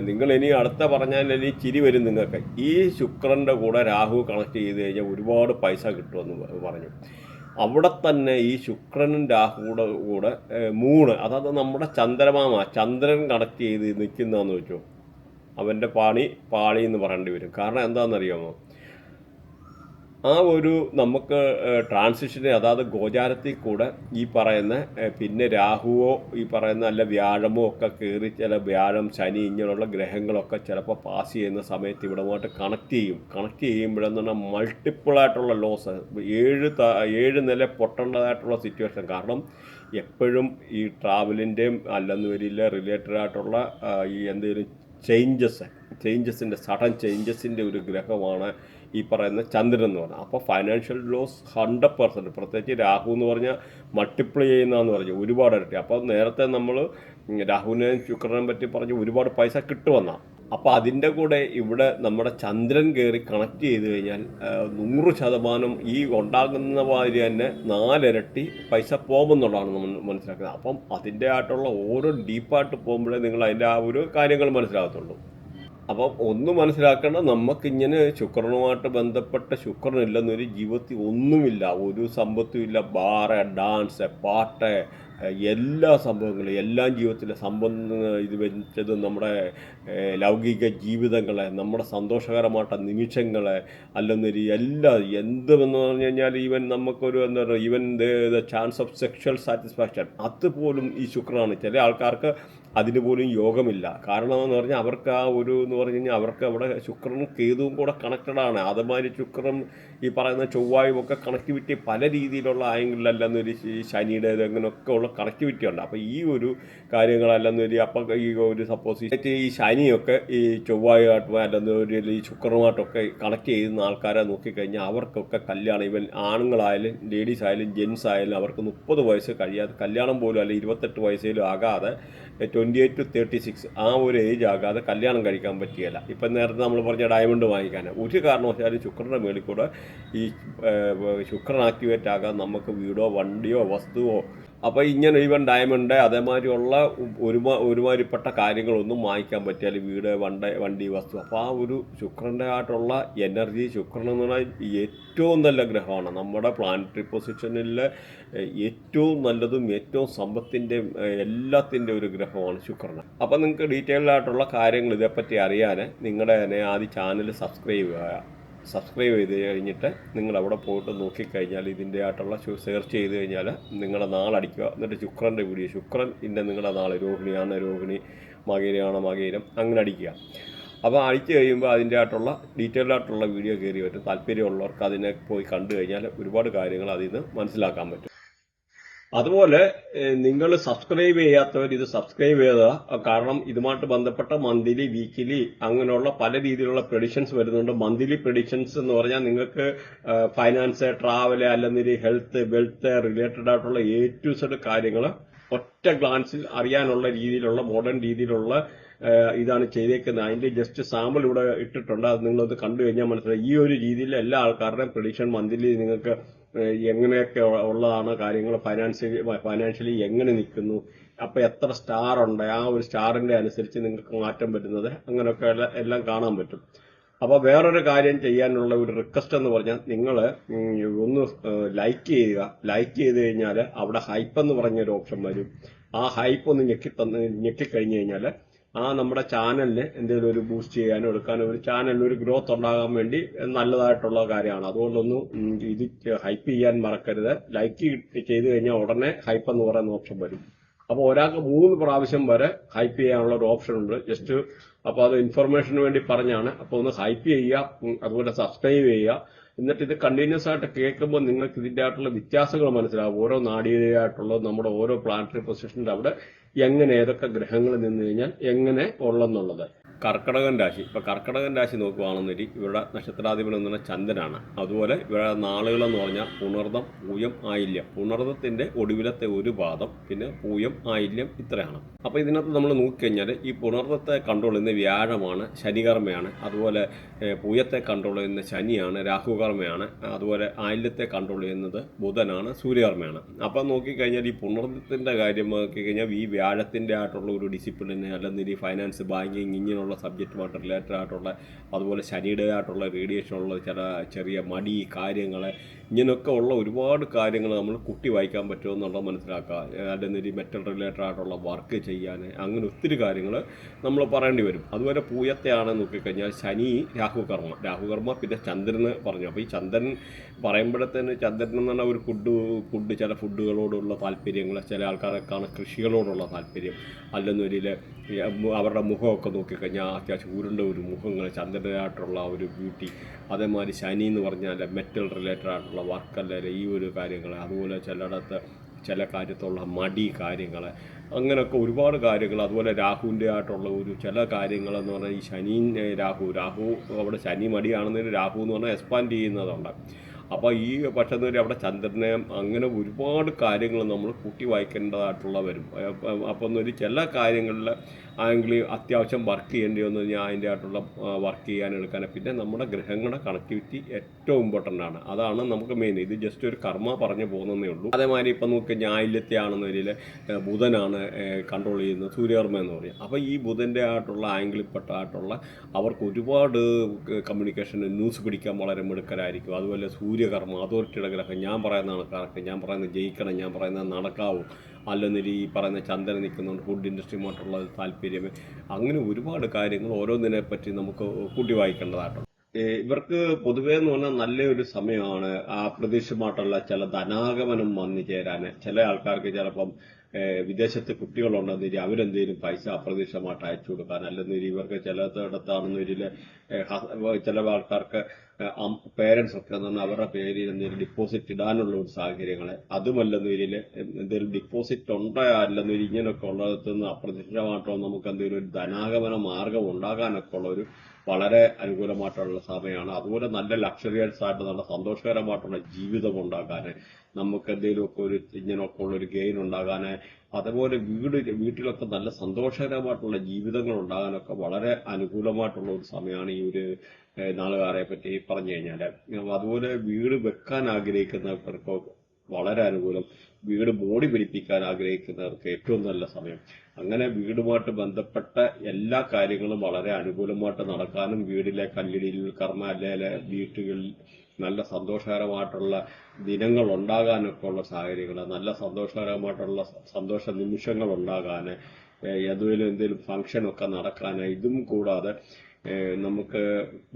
നിങ്ങളിനി അടുത്ത പറഞ്ഞാൽ ഇനി ചിരി വരും നിങ്ങൾക്ക്. ഈ ശുക്രൻ്റെ കൂടെ രാഹു കണക്ട് ചെയ്ത് കഴിഞ്ഞാൽ ഒരുപാട് പൈസ കിട്ടുമെന്ന് പറഞ്ഞു. അവിടെ തന്നെ ഈ ശുക്രനും രാഹുയുടെ കൂടെ മൂണ്, അതായത് നമ്മുടെ ചന്ദ്രൻ കണക്ട് ചെയ്ത് നിൽക്കുന്നതെന്ന് വെച്ചു, അവൻ്റെ പാളി എന്ന് പറയേണ്ടി വരും. കാരണം എന്താണെന്നറിയാമോ, ആ ഒരു നമുക്ക് ട്രാൻസിഷന്, അതായത് ഗോചാരത്തിൽ കൂടെ ഈ പറയുന്ന പിന്നെ രാഹുവോ ഈ പറയുന്ന അല്ല വ്യാഴമോ ഒക്കെ കയറി, ചില വ്യാഴം, ശനി ഇങ്ങനെയുള്ള ഗ്രഹങ്ങളൊക്കെ ചിലപ്പോൾ പാസ് ചെയ്യുന്ന സമയത്ത് ഇവിടമായിട്ട് കണക്ട് ചെയ്യുമ്പോഴെന്ന് പറഞ്ഞാൽ മൾട്ടിപ്പിളായിട്ടുള്ള ലോസ്, 7 നില പൊട്ടേണ്ടതായിട്ടുള്ള സിറ്റുവേഷൻ. കാരണം എപ്പോഴും ഈ ട്രാവലിൻ്റെയും അല്ലെന്ന് വരില്ല റിലേറ്റഡ് ആയിട്ടുള്ള ഈ എന്തെങ്കിലും ചേഞ്ചസിൻ്റെ സഡൻ ചേഞ്ചസിൻ്റെ ഒരു ഗ്രഹമാണ് ഈ പറയുന്ന ചന്ദ്രൻ എന്ന് പറഞ്ഞാൽ. അപ്പോൾ ഫൈനാൻഷ്യൽ ലോസ് 100%, പ്രത്യേകിച്ച് രാഹു എന്ന് പറഞ്ഞാൽ മൾട്ടിപ്ലൈ ചെയ്യുന്നതെന്ന് പറഞ്ഞു ഒരുപാട് ഇരട്ടി. അപ്പോൾ നേരത്തെ നമ്മൾ രാഹുവിനെയും ശുക്രനെയും പറ്റി പറഞ്ഞ് ഒരുപാട് പൈസ കിട്ടുമെന്നാണ്. അപ്പോൾ അതിൻ്റെ കൂടെ ഇവിടെ നമ്മുടെ ചന്ദ്രൻ കയറി കണക്ട് ചെയ്ത് കഴിഞ്ഞാൽ 100% ഈ ഉണ്ടാകുന്ന മാതിരി തന്നെ 4 ഇരട്ടി പൈസ പോകുമെന്നുള്ളതാണ് നമ്മൾ മനസ്സിലാക്കുന്നത്. അപ്പം അതിൻ്റെ ആയിട്ടുള്ള ഓരോ ഡീപ്പായിട്ട് പോകുമ്പോഴേ നിങ്ങൾ അതിൻ്റെ ആ ഒരു കാര്യങ്ങൾ മനസ്സിലാകത്തുള്ളൂ. അപ്പം ഒന്ന് മനസ്സിലാക്കേണ്ട, നമുക്കിങ്ങനെ ശുക്രനുമായിട്ട് ബന്ധപ്പെട്ട ശുക്രനില്ലെന്നൊരു ജീവിതത്തിൽ ഒന്നുമില്ല, ഒരു സമ്പത്തും ഇല്ല. ബാറ്, ഡാൻസ്, പാട്ട്, എല്ലാ സംഭവങ്ങളും, എല്ലാം ജീവിതത്തിലെ ഇത് വെച്ചത് നമ്മുടെ ലൗകിക ജീവിതങ്ങളെ, നമ്മുടെ സന്തോഷകരമായിട്ട് നിമിഷങ്ങളെ അല്ലെന്നൊരു എന്തെന്ന് പറഞ്ഞു കഴിഞ്ഞാൽ ഈവൻ നമുക്കൊരു എന്താ പറയുക, even the chance of sexual satisfaction അതുപോലും ഈ ശുക്രനാണ്. ചില ആൾക്കാർക്ക് അതിന് പോലും യോഗമില്ല. കാരണം എന്ന് പറഞ്ഞാൽ അവർക്ക് ആ ഒരു എന്ന് പറഞ്ഞു കഴിഞ്ഞാൽ അവർക്ക് അവിടെ ശുക്രനും കേതുവും കൂടെ കണക്റ്റഡാണ്. അതുമാതിരി ശുക്രൻ ഈ പറയുന്ന ചൊവ്വായും ഒക്കെ കണക്ടിവിറ്റി പല രീതിയിലുള്ള ആംഗിളിലല്ലെന്നൊരു ശനിയുടെ അങ്ങനെയൊക്കെ ഉള്ള കണക്ടിവിറ്റി ഉണ്ട്. അപ്പോൾ ഈ ഒരു കാര്യങ്ങളല്ലെന്നൊരു അപ്പം ഈ ഒരു സപ്പോസ് ഈ ശനിയൊക്കെ ഈ ചൊവ്വായുമായിട്ടും അല്ലെന്നൊരു ഈ ശുക്രനുമായിട്ടൊക്കെ കണക്ട് ചെയ്യുന്ന ആൾക്കാരെ നോക്കിക്കഴിഞ്ഞാൽ അവർക്കൊക്കെ കല്യാണം, ഇവൻ ആണുങ്ങളായാലും ലേഡീസ് ആയാലും ജെൻസ് ആയാലും അവർക്ക് 30 വയസ്സ് കഴിയാതെ, കല്യാണം പോലും അല്ല 28 വയസ്സിലും ആകാതെ 28 to 36 ആ ഒരു ഏജ് ആകാതെ കല്യാണം കഴിക്കാൻ പറ്റിയല്ല. ഇപ്പം നേരത്തെ നമ്മൾ പറഞ്ഞ ഡയമണ്ട് വാങ്ങിക്കാൻ ഒരു കാരണവശാലും ശുക്രൻ്റെ മേളിൽ കൂടെ ഈ ശുക്രൻ ആക്ടിവേറ്റ് ആകാൻ നമുക്ക് വീടോ വണ്ടിയോ വസ്തുവോ, അപ്പോൾ ഇങ്ങനെ ഈവൻ ഡയമണ്ട് അതേമാതിരിയുള്ള ഒരുമാതിരിപ്പെട്ട കാര്യങ്ങളൊന്നും വാങ്ങിക്കാൻ പറ്റിയാൽ വീട്, വണ്ടി, വസ്തു. അപ്പോൾ ആ ഒരു ശുക്രൻ്റെ ആയിട്ടുള്ള എനർജി, ശുക്രൻ എന്ന് പറഞ്ഞാൽ ഏറ്റവും നല്ല ഗ്രഹമാണ്. നമ്മുടെ പ്ലാനറ്ററി പൊസിഷനിൽ ഏറ്റവും നല്ലതും ഏറ്റവും സമ്പത്തിൻ്റെ എല്ലാത്തിൻ്റെ ഒരു ഗ്രഹമാണ് ശുക്രൻ. അപ്പോൾ നിങ്ങൾക്ക് ഡീറ്റെയിൽഡ് ആയിട്ടുള്ള കാര്യങ്ങൾ ഇതേപ്പറ്റി അറിയാൻ നിങ്ങളുടെ തന്നെ ആദ്യം ചാനൽ സബ്സ്ക്രൈബ് ചെയ്ത് കഴിഞ്ഞിട്ട് നിങ്ങൾ അവിടെ പോയിട്ട് നോക്കിക്കഴിഞ്ഞാൽ ഇതിൻ്റെ ആയിട്ടുള്ള സെർച്ച് ചെയ്ത് കഴിഞ്ഞാൽ നിങ്ങളുടെ നാളടിക്കുക. എന്നിട്ട് ശുക്രൻ്റെ വീഡിയോ, ശുക്രൻ ഇന്ന നിങ്ങളുടെ നാൾ, രോഹിണിയാണ് രോഹിണി, മകീരമാണ് മകീരം, അങ്ങനെ അടിക്കുക. അപ്പോൾ അടിച്ചു കഴിയുമ്പോൾ അതിൻ്റെ ആയിട്ടുള്ള ഡീറ്റെയിൽഡ് ആയിട്ടുള്ള വീഡിയോ കയറി വരും. താല്പര്യമുള്ളവർക്ക് അതിനെ പോയി കണ്ടു കഴിഞ്ഞാൽ ഒരുപാട് കാര്യങ്ങൾ അതിൽ നിന്ന് മനസ്സിലാക്കാൻ പറ്റും. അതുപോലെ നിങ്ങൾ സബ്സ്ക്രൈബ് ചെയ്യാത്തവർ ഇത് സബ്സ്ക്രൈബ് ചെയ്ത, കാരണം ഇതുമായിട്ട് ബന്ധപ്പെട്ട മന്ത്ലി, വീക്കിലി അങ്ങനെയുള്ള പല രീതിയിലുള്ള പ്രഡിക്ഷൻസ് വരുന്നുണ്ട്. മന്ത്ലി പ്രഡിക്ഷൻസ് എന്ന് പറഞ്ഞാൽ നിങ്ങൾക്ക് ഫൈനാൻസ്, ട്രാവല്, അല്ലെങ്കിൽ ഹെൽത്ത്, വെൽത്ത് റിലേറ്റഡ് ആയിട്ടുള്ള A to Z കാര്യങ്ങൾ ഒറ്റ ഗ്ലാൻസിൽ അറിയാനുള്ള രീതിയിലുള്ള മോഡേൺ രീതിയിലുള്ള ഇതാണ് ചെയ്തേക്കുന്നത്. അതിന്റെ ജസ്റ്റ് സാമ്പിൾ ഇവിടെ ഇട്ടിട്ടുണ്ട്. അത് നിങ്ങളത് കണ്ടു കഴിഞ്ഞാൽ മനസ്സിലായി. ഈ ഒരു രീതിയിൽ എല്ലാ ആൾക്കാരുടെയും പ്രഡിക്ഷൻ മന്ത്ലി നിങ്ങൾക്ക് എങ്ങനെയൊക്കെ ഉള്ളതാണ് കാര്യങ്ങൾ, ഫൈനാൻഷ്യലി എങ്ങനെ നിൽക്കുന്നു, അപ്പൊ എത്ര സ്റ്റാർ ഉണ്ട്, ആ ഒരു സ്റ്റാറിന്റെ അനുസരിച്ച് നിങ്ങൾക്ക് മാറ്റം വരുന്നത്, അങ്ങനെയൊക്കെ എല്ലാം കാണാൻ പറ്റും. അപ്പൊ വേറൊരു കാര്യം ചെയ്യാനുള്ള ഒരു റിക്വസ്റ്റ് എന്ന് പറഞ്ഞാൽ നിങ്ങൾ ഒന്ന് ലൈക്ക് ചെയ്യുക. ലൈക്ക് ചെയ്ത് കഴിഞ്ഞാൽ അവിടെ ഹൈപ്പ് എന്ന് പറഞ്ഞൊരു ഓപ്ഷൻ വരും. ആ ഹൈപ്പ് ഒന്ന് ഞെക്കിക്കഴിഞ്ഞു കഴിഞ്ഞാൽ നമ്മുടെ ചാനലിന് എന്തെങ്കിലും ഒരു ബൂസ്റ്റ് ചെയ്യാനോ എടുക്കാനോ, ഒരു ചാനലിന് ഒരു ഗ്രോത്ത് ഉണ്ടാകാൻ വേണ്ടി നല്ലതായിട്ടുള്ള കാര്യമാണ്. അതുകൊണ്ടൊന്നും ഇത് ഹൈപ്പ് ചെയ്യാൻ മറക്കരുത്. ലൈക്ക് ചെയ്ത് കഴിഞ്ഞാൽ ഉടനെ ഹൈപ്പ് എന്ന് പറയുന്ന ഓപ്ഷൻ വരും. അപ്പോൾ ഒരാൾക്ക് 3 പ്രാവശ്യം വരെ ഹൈപ്പ് ചെയ്യാനുള്ള ഒരു ഓപ്ഷൻ ഉണ്ട്. ജസ്റ്റ് അപ്പോൾ അത് ഇൻഫർമേഷന് വേണ്ടി പറഞ്ഞാണ്. അപ്പോൾ ഒന്ന് ഹൈപ്പ് ചെയ്യുക, അതുപോലെ സബ്സ്ക്രൈബ് ചെയ്യുക. എന്നിട്ട് ഇത് കണ്ടിന്യൂസ് ആയിട്ട് കേൾക്കുമ്പോൾ നിങ്ങൾക്ക് ഇതിന്റെ ആയിട്ടുള്ള വ്യത്യാസങ്ങൾ മനസ്സിലാവും. ഓരോ നാടീയമായിട്ടുള്ള നമ്മുടെ ഓരോ പ്ലാനറ്ററി പൊസിഷന്റെ അവിടെ എങ്ങനെ ഏതൊക്കെ ഗ്രഹങ്ങൾ നിന്ന് കഴിഞ്ഞാൽ എങ്ങനെ ഉള്ളെന്നുള്ളത്. കർക്കടകൻ രാശി. ഇപ്പൊ കർക്കടകൻ രാശി നോക്കുകയാണെന്നൊരു ഇവരുടെ നക്ഷത്രാധിപൻ എന്ന് പറഞ്ഞാൽ ചന്ദ്രനാണ്. അതുപോലെ ഇവരുടെ നാളുകളെന്ന് പറഞ്ഞാൽ പുണർദം, പൂയം, ആയില്യം. പുണർദത്തിന്റെ ഒടുവിലത്തെ ഒരു പാദം, പിന്നെ പൂയം, ആയില്യം, ഇത്രയാണ്. അപ്പൊ ഇതിനകത്ത് നമ്മൾ നോക്കിക്കഴിഞ്ഞാൽ ഈ പുണർദത്തെ കൺട്രോൾ ചെയ്യുന്ന വ്യാഴമാണ്, ശനികർമ്മയാണ്. അതുപോലെ പൂയത്തെ കൺട്രോൾ ചെയ്യുന്ന ശനിയാണ്, രാഹുകർമ്മയാണ്. അതുപോലെ ആയില്യത്തെ കൺട്രോൾ ചെയ്യുന്നത് ബുധനാണ്, സൂര്യകർമ്മയാണ്. അപ്പം നോക്കിക്കഴിഞ്ഞാൽ ഈ പുണർദത്തിന്റെ കാര്യം നോക്കിക്കഴിഞ്ഞാൽ ഈ വ്യാഴത്തിന്റെ ആയിട്ടുള്ള ഒരു ഡിസിപ്ലിന്, അല്ലെങ്കിൽ ഈ ഫൈനാൻസ്, ബാങ്കിങ്, ഇങ്ങനെയുള്ള സബ്ജക്റ്റുമായിട്ട് റിലേറ്റഡ് ആയിട്ടുള്ള, അതുപോലെ ശനിയുടേതായിട്ടുള്ള റേഡിയേഷനുള്ള ചെറിയ മടി കാര്യങ്ങൾ, ഇങ്ങനെയൊക്കെ ഉള്ള ഒരുപാട് കാര്യങ്ങൾ നമ്മൾ കുട്ടി വായിക്കാൻ പറ്റുമെന്നുള്ളത് മനസ്സിലാക്കുക. അല്ലെങ്കിൽ മെറ്റൽ റിലേറ്റഡ് ആയിട്ടുള്ള വർക്ക് ചെയ്യാൻ, അങ്ങനെ ഒത്തിരി കാര്യങ്ങൾ നമ്മൾ പറയേണ്ടി വരും. അതുപോലെ പൂയത്തെയാണ് നോക്കിക്കഴിഞ്ഞാൽ ശനി, രാഹുകർമ്മ, പിന്നെ ചന്ദ്രന് പറഞ്ഞു. അപ്പോൾ ഈ ചന്ദ്രൻ പറയുമ്പോഴത്തേന് ചന്ദ്രൻ എന്ന് പറഞ്ഞാൽ ഒരു ഫുഡ് ചില ഫുഡുകളോടുള്ള താല്പര്യങ്ങൾ, ചില ആൾക്കാർക്കാണ് കൃഷികളോടുള്ള താല്പര്യം, അല്ലെന്നൊരിൽ അവരുടെ മുഖമൊക്കെ നോക്കിക്കഴിഞ്ഞാൽ അത്യാവശ്യം ഉരുണ്ട ഒരു മുഖങ്ങൾ, ചന്ദ്രനായിട്ടുള്ള ഒരു ബ്യൂട്ടി. അതേമാതിരി ശനി എന്ന് പറഞ്ഞാൽ മെറ്റൽ റിലേറ്റഡ് ആയിട്ടുള്ള വർക്ക്, അല്ലെങ്കിൽ ഈ ഒരു കാര്യങ്ങൾ. അതുപോലെ ചിലയിടത്ത് ചില കാര്യത്തുള്ള മടി കാര്യങ്ങൾ, അങ്ങനെയൊക്കെ ഒരുപാട് കാര്യങ്ങൾ. അതുപോലെ രാഹുവിൻ്റെ ആയിട്ടുള്ള ഒരു ചില കാര്യങ്ങളെന്ന് പറഞ്ഞാൽ ഈ ശനി, രാഹു അവിടെ ശനി മടിയാണെന്നൊരു രാഹു എന്ന് പറഞ്ഞാൽ എക്സ്പാൻഡ് ചെയ്യുന്നതുണ്ട്. അപ്പോൾ ഈ പക്ഷേ അവിടെ ചന്ദ്രനെ, അങ്ങനെ ഒരുപാട് കാര്യങ്ങൾ നമ്മൾ കൂട്ടി വായിക്കേണ്ടതായിട്ടുള്ള വരും. അപ്പം ഒരു ചില കാര്യങ്ങളിൽ ആണെങ്കിൽ അത്യാവശ്യം വർക്ക് ചെയ്യേണ്ടി വന്നു കഴിഞ്ഞാൽ അതിൻ്റെ ആയിട്ടുള്ള വർക്ക് ചെയ്യാൻ എടുക്കാൻ. പിന്നെ നമ്മുടെ ഗ്രഹങ്ങളുടെ കണക്ടിവിറ്റി ഏറ്റവും ഇമ്പോർട്ടൻ്റ് ആണ്. അതാണ് നമുക്ക് മെയിൻ. ഇത് ജസ്റ്റ് ഒരു കർമ്മ പറഞ്ഞു പോകുന്നതേ ഉള്ളൂ. അതേമാതിരി ഇപ്പം നോക്കി ഞായില്യത്തെ ആണെന്നതിൽ ബുധനാണ് കൺട്രോൾ ചെയ്യുന്നത്, സൂര്യകർമ്മ എന്ന് പറയും. അപ്പോൾ ഈ ബുധൻ്റെ ആയിട്ടുള്ള ആംഗിളിൽപ്പെട്ടായിട്ടുള്ള അവർക്ക് ഒരുപാട് കമ്മ്യൂണിക്കേഷൻ, ന്യൂസ് പിടിക്കാൻ വളരെ മിടുക്കരായിരിക്കും. അതുപോലെ സൂര്യകർമ്മ, അതോറിറ്റിയുടെ ഗ്രഹം. ഞാൻ പറയുന്നതാണ് കറക്റ്റ്, ഞാൻ പറയുന്നത് ജയിക്കണം, ഞാൻ പറയുന്നത് നടക്കാവും, അല്ലെന്നൊരു ഈ പറയുന്ന ചന്ദ്രൻ നിൽക്കുന്നുണ്ട്, ഫുഡ് ഇൻഡസ്ട്രിയുമായിട്ടുള്ള താല്പര്യം. അങ്ങനെ ഒരുപാട് കാര്യങ്ങൾ ഓരോന്നിനെ പറ്റി നമുക്ക് കൂട്ടി വായിക്കേണ്ടതായിട്ടുണ്ട്. ഇവർക്ക് പൊതുവേ എന്ന് പറഞ്ഞാൽ നല്ലൊരു സമയമാണ് അപ്രതീക്ഷിതമായിട്ടുള്ള ചില ധനാഗമനം വന്നു ചേരാൻ. ചില ആൾക്കാർക്ക് ചിലപ്പം വിദേശത്ത് കുട്ടികളുണ്ടെന്നിരി അവരെന്തെങ്കിലും പൈസ അപ്രതീക്ഷിതമായിട്ട് അയച്ചു കൊടുക്കാൻ, അല്ലെങ്കിൽ ഇവർക്ക് ചിലയിടത്താണെന്നൊരിൽ ചില ആൾക്കാർക്ക് പേരൻസ് ഒക്കെ എന്ന് പറഞ്ഞാൽ അവരുടെ പേരിൽ എന്തെങ്കിലും ഡിപ്പോസിറ്റ് ഇടാനുള്ള ഒരു സാഹചര്യങ്ങൾ, അതുമല്ലെന്നൊരിൽ എന്തെങ്കിലും ഡിപ്പോസിറ്റ് ഉണ്ടോ അല്ലെന്നൊരു ഇങ്ങനെയൊക്കെ ഉള്ളിടത്ത് നിന്ന് അപ്രതീക്ഷിതമായിട്ടോ നമുക്ക് എന്തെങ്കിലും ഒരു ധനാഗമന മാർഗം ഉണ്ടാകാനൊക്കെ ഉള്ള ഒരു വളരെ അനുകൂലമായിട്ടുള്ള സമയമാണ്. അതുപോലെ നല്ല ലക്ഷറിയസ് ആയിട്ട് നല്ല സന്തോഷകരമായിട്ടുള്ള ജീവിതം ഉണ്ടാക്കാൻ, നമുക്ക് എന്തെങ്കിലുമൊക്കെ ഒരു ഇങ്ങനെയൊക്കെ ഉള്ളൊരു ഗെയിൻ ഉണ്ടാകാൻ, അതുപോലെ വീട്ടിലൊക്കെ നല്ല സന്തോഷകരമായിട്ടുള്ള ജീവിതങ്ങൾ ഉണ്ടാകാനൊക്കെ വളരെ അനുകൂലമായിട്ടുള്ള ഒരു സമയമാണ് ഈ ഒരു നാളുകാരെ പറ്റി പറഞ്ഞു കഴിഞ്ഞാൽ. അതുപോലെ വീട് വെക്കാൻ ആഗ്രഹിക്കുന്നവർക്ക് വളരെ അനുകൂലം, വീട് മോടി പിടിപ്പിക്കാൻ ആഗ്രഹിക്കുന്നവർക്ക് ഏറ്റവും നല്ല സമയം. അങ്ങനെ വീടുമായിട്ട് ബന്ധപ്പെട്ട എല്ലാ കാര്യങ്ങളും വളരെ അനുകൂലമായിട്ട് നടക്കാനും, വീടിലെ കല്ലിടിയിൽ കർമ്മ അല്ലെങ്കിൽ വീട്ടുകളിൽ നല്ല സന്തോഷകരമായിട്ടുള്ള ദിനങ്ങൾ ഉണ്ടാകാനൊക്കെ ഉള്ള സാഹചര്യങ്ങൾ, നല്ല സന്തോഷകരമായിട്ടുള്ള സന്തോഷ നിമിഷങ്ങൾ ഉണ്ടാകാൻ, ഏതെങ്കിലും എന്തെങ്കിലും ഫംഗ്ഷനൊക്കെ നടക്കാൻ, ഇതും കൂടാതെ നമുക്ക്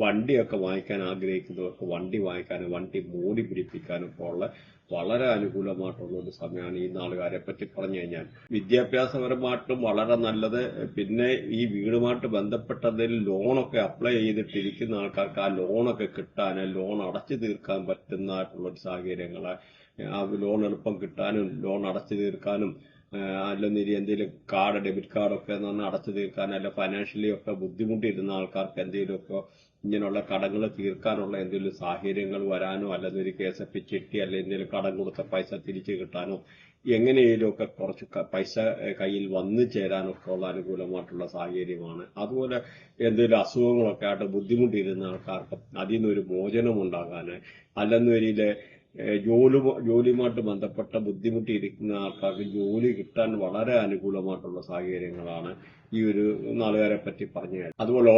വണ്ടിയൊക്കെ വാങ്ങിക്കാൻ ആഗ്രഹിക്കുന്നവർക്ക് വണ്ടി വാങ്ങിക്കാനും, വണ്ടി മോടി പിടിപ്പിക്കാനും ഒക്കെ ഉള്ള വളരെ അനുകൂലമായിട്ടുള്ള ഒരു സമയമാണ് ഈ നാളുകാരെ പറ്റി പറഞ്ഞു കഴിഞ്ഞാൽ. വിദ്യാഭ്യാസപരമായിട്ടും വളരെ നല്ലത്. പിന്നെ ഈ വീടുമായിട്ട് ബന്ധപ്പെട്ടതിൽ ലോണൊക്കെ അപ്ലൈ ചെയ്തിട്ടിരിക്കുന്ന ആൾക്കാർക്ക് ആ ലോണൊക്കെ കിട്ടാൻ, ലോൺ അടച്ചു തീർക്കാൻ പറ്റുന്നതായിട്ടുള്ളൊരു സാഹചര്യങ്ങൾ, ആ ലോൺ എളുപ്പം കിട്ടാനും ലോൺ അടച്ചു തീർക്കാനും, അല്ലെന്നിരി എന്തെങ്കിലും കാർഡ്, ഡെബിറ്റ് കാർഡൊക്കെ എന്ന് പറഞ്ഞാൽ അടച്ചു തീർക്കാൻ, അല്ല ഫൈനാൻഷ്യലി ഒക്കെ ബുദ്ധിമുട്ടിയിരുന്ന ആൾക്കാർക്ക് എന്തെങ്കിലുമൊക്കെ ഇങ്ങനെയുള്ള കടങ്ങൾ തീർക്കാനുള്ള എന്തെങ്കിലും സാഹചര്യങ്ങൾ വരാനോ, അല്ലെങ്കിൽ KSF ചിട്ടി അല്ലെങ്കിൽ എന്തെങ്കിലും കടം കൊടുത്ത പൈസ തിരിച്ചു കിട്ടാനോ, എങ്ങനെയെങ്കിലുമൊക്കെ കുറച്ച് പൈസ കയ്യിൽ വന്നു ചേരാനൊക്കെ ഉള്ള അനുകൂലമായിട്ടുള്ള സാഹചര്യമാണ്. അതുപോലെ എന്തെങ്കിലും അസുഖങ്ങളൊക്കെ ആയിട്ട് ബുദ്ധിമുട്ടിയിരുന്ന ആൾക്കാർക്ക് അതിൽ നിന്നൊരു മോചനം ഉണ്ടാകാൻ, അല്ലെന്നൊരിൽ ജോലിയുമായിട്ട് ബന്ധപ്പെട്ട ബുദ്ധിമുട്ടിയിരിക്കുന്ന ആൾക്കാർക്ക് ജോലി കിട്ടാൻ വളരെ അനുകൂലമായിട്ടുള്ള സാഹചര്യങ്ങളാണ് ഈ ഒരു നാളുകാരെ പറ്റി പറഞ്ഞു കഴിഞ്ഞാൽ. അതുപോലെ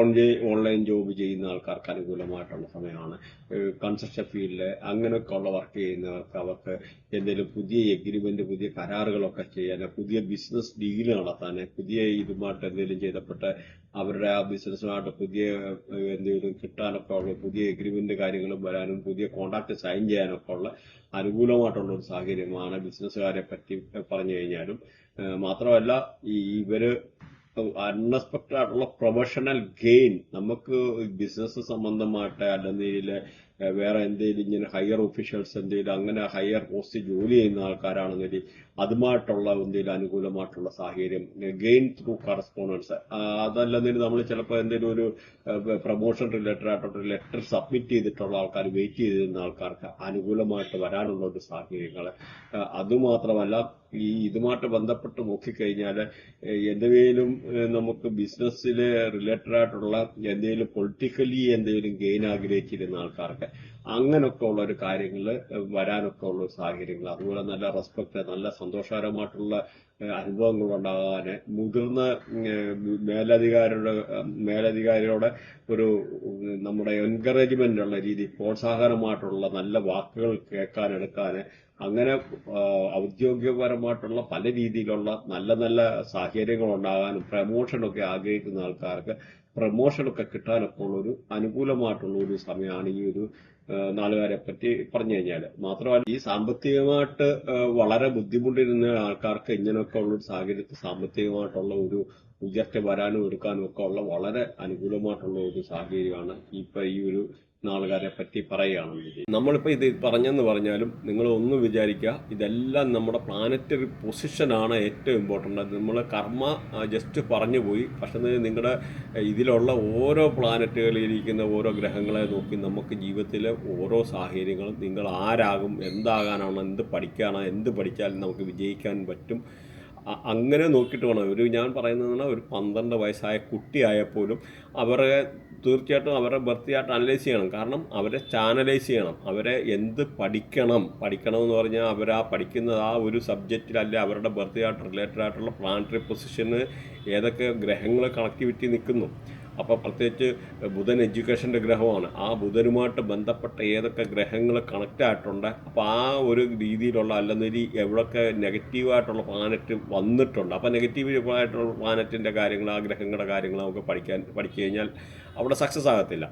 ഓൺലൈൻ ജോബ് ചെയ്യുന്ന ആൾക്കാർക്ക് അനുകൂലമായിട്ടുള്ള സമയമാണ്. കൺസ്ട്രക്ഷൻ ഫീൽഡില് അങ്ങനെയൊക്കെ ഉള്ള വർക്ക് ചെയ്യുന്നവർക്ക് അവർക്ക് എന്തെങ്കിലും പുതിയ എഗ്രിമെന്റ്, പുതിയ കരാറുകളൊക്കെ ചെയ്യാൻ, പുതിയ ബിസിനസ് ഡീല് നടത്താൻ, പുതിയ ഇതുമായിട്ട് എന്തെങ്കിലും ചെയ്തപ്പെട്ട് അവരുടെ ആ ബിസിനസ്സുമായിട്ട് പുതിയ എന്തെങ്കിലും കിട്ടാനൊക്കെ ഉള്ള പുതിയ എഗ്രിമെന്റ് കാര്യങ്ങളും വരാനും പുതിയ കോൺട്രാക്ട് സൈൻ ചെയ്യാനൊക്കെ ഉള്ള അനുകൂലമായിട്ടുള്ള ഒരു സാഹചര്യമാണ് ബിസിനസ്സുകാരെ പറ്റി പറഞ്ഞു കഴിഞ്ഞാലും. മാത്രമല്ല ഇവര് അൺഎക്സ്പെക്ടഡ് ആയിട്ടുള്ള പ്രൊഫഷണൽ ഗെയിൻ നമുക്ക് ബിസിനസ് സംബന്ധമായിട്ട് അല്ലെങ്കിൽ വേറെ എന്തെങ്കിലും ഇങ്ങനെ ഹയർ ഒഫീഷ്യൽസ് എന്തെങ്കിലും അങ്ങനെ ഹയർ പോസ്റ്റ് ജോലി ചെയ്യുന്ന ആൾക്കാരാണെന്നെങ്കിൽ അതുമായിട്ടുള്ള എന്തെങ്കിലും അനുകൂലമായിട്ടുള്ള സാഹചര്യം, ഗെയിൻ ത്രൂ കറസ്പോണ്ടൻസ്. അതല്ലെന്നെങ്കിൽ നമ്മൾ ചിലപ്പോൾ എന്തെങ്കിലും ഒരു പ്രൊമോഷൻ റിലേറ്റഡ് ആയിട്ടുള്ള ലെറ്റർ സബ്മിറ്റ് ചെയ്തിട്ടുള്ള ആൾക്കാർ, വെയിറ്റ് ചെയ്തിരുന്ന ആൾക്കാർക്ക് അനുകൂലമായിട്ട് വരാനുള്ള ഒരു സാഹചര്യങ്ങൾ. അതുമാത്രമല്ല ഇതുമായിട്ട് ബന്ധപ്പെട്ട് നോക്കിക്കഴിഞ്ഞാൽ എന്തെങ്കിലും നമുക്ക് ബിസിനസ്സിൽ റിലേറ്റഡ് ആയിട്ടുള്ള എന്തെങ്കിലും പൊളിറ്റിക്കലി എന്തെങ്കിലും ഗെയിൻ ആഗ്രഹിച്ചിരുന്ന ആൾക്കാർക്ക് അങ്ങനൊക്കെ ഉള്ള ഒരു കാര്യങ്ങൾ വരാനൊക്കെ ഉള്ള സാഹചര്യങ്ങൾ. അതുപോലെ നല്ല റെസ്പെക്ട്, നല്ല സന്തോഷകരമായിട്ടുള്ള അനുഭവങ്ങൾ ഉണ്ടാകാൻ മുതിർന്ന മേലധികാരികളുടെ ഒരു നമ്മുടെ എൻകറേജ്മെന്റ് ഉള്ള രീതി, പ്രോത്സാഹനമായിട്ടുള്ള നല്ല വാക്കുകൾ കേൾക്കാനെടുക്കാൻ, അങ്ങനെ ഔദ്യോഗികപരമായിട്ടുള്ള പല രീതിയിലുള്ള നല്ല നല്ല സാഹചര്യങ്ങൾ ഉണ്ടാകാനും പ്രമോഷനൊക്കെ ആഗ്രഹിക്കുന്ന ആൾക്കാർക്ക് പ്രമോഷനൊക്കെ കിട്ടാനൊക്കെ ഉള്ളൊരു അനുകൂലമായിട്ടുള്ള ഒരു സമയമാണ് ഈ ഒരു നാളുകാരെ പറ്റി പറഞ്ഞു കഴിഞ്ഞാൽ. മാത്രമല്ല ഈ സാമ്പത്തികമായിട്ട് വളരെ ബുദ്ധിമുട്ടിരുന്ന ആൾക്കാർക്ക് ഇങ്ങനെയൊക്കെ ഉള്ള ഒരു സാഹചര്യത്തിൽ സാമ്പത്തികമായിട്ടുള്ള ഒരു ഉയർച്ച വരാനും എടുക്കാനും ഒക്കെ ഉള്ള വളരെ അനുകൂലമായിട്ടുള്ള ഒരു സാഹചര്യമാണ് ഇപ്പൊ ഈ ഒരു നാളുകാരെ പറ്റി പറയുകയാണെന്ന്. നമ്മളിപ്പോൾ ഇത് പറഞ്ഞെന്ന് പറഞ്ഞാലും നിങ്ങൾ ഒന്ന് വിചാരിക്കുക, ഇതെല്ലാം നമ്മുടെ പ്ലാനറ്ററി പൊസിഷനാണ് ഏറ്റവും ഇമ്പോർട്ടൻ്റ്. നമ്മൾ കർമ്മ ജസ്റ്റ് പറഞ്ഞു പോയി. പക്ഷേ നിങ്ങളുടെ ഇതിലുള്ള ഓരോ പ്ലാനറ്റുകളിലിരിക്കുന്ന ഓരോ ഗ്രഹങ്ങളെ നോക്കി നമുക്ക് ജീവിതത്തിലെ ഓരോ സാഹചര്യങ്ങളും നിങ്ങൾ ആരാകും, എന്താകാനാണ്, എന്ത് പഠിക്കാനോ, എന്ത് പഠിച്ചാലും നമുക്ക് വിജയിക്കാൻ പറ്റും. അങ്ങനെ നോക്കിയിട്ട് വേണം. ഞാൻ പറയുന്നതാണ്, ഒരു 12 വയസ്സായ കുട്ടിയായപ്പോലും അവരെ തീർച്ചയായിട്ടും അവരുടെ ബർത്ത് ചാർട്ട് അനലൈസ് ചെയ്യണം. കാരണം അവരെ ചാനലൈസ് ചെയ്യണം. അവരെ എന്ത് പഠിക്കണമെന്ന് പറഞ്ഞാൽ അവർ ആ പഠിക്കുന്നത് ആ ഒരു സബ്ജക്റ്റിൽ അല്ലെ അവരുടെ ബർത്ത് ചാർട്ട് റിലേറ്റഡ് ആയിട്ടുള്ള പ്ലാനറ്ററി പൊസിഷന് ഏതൊക്കെ ഗ്രഹങ്ങൾ കണക്ടിവിറ്റി നിൽക്കുന്നു. അപ്പോൾ പ്രത്യേകിച്ച് ബുധൻ എഡ്യൂക്കേഷൻ്റെ ഗ്രഹമാണ്. ആ ബുധനുമായിട്ട് ബന്ധപ്പെട്ട ഏതൊക്കെ ഗ്രഹങ്ങൾ കണക്റ്റ് ആയിട്ടുണ്ട്, അപ്പോൾ ആ ഒരു രീതിയിലുള്ള അല്ലെന്നൊരു എവിടെയൊക്കെ നെഗറ്റീവായിട്ടുള്ള പ്ലാനറ്റ് വന്നിട്ടുണ്ട്. അപ്പോൾ നെഗറ്റീവായിട്ടുള്ള പ്ലാനറ്റിൻ്റെ കാര്യങ്ങൾ, ആ ഗ്രഹങ്ങളുടെ കാര്യങ്ങൾ നമുക്ക് പഠിച്ചു കഴിഞ്ഞാൽ അവിടെ സക്സസ് ആകത്തില്ല.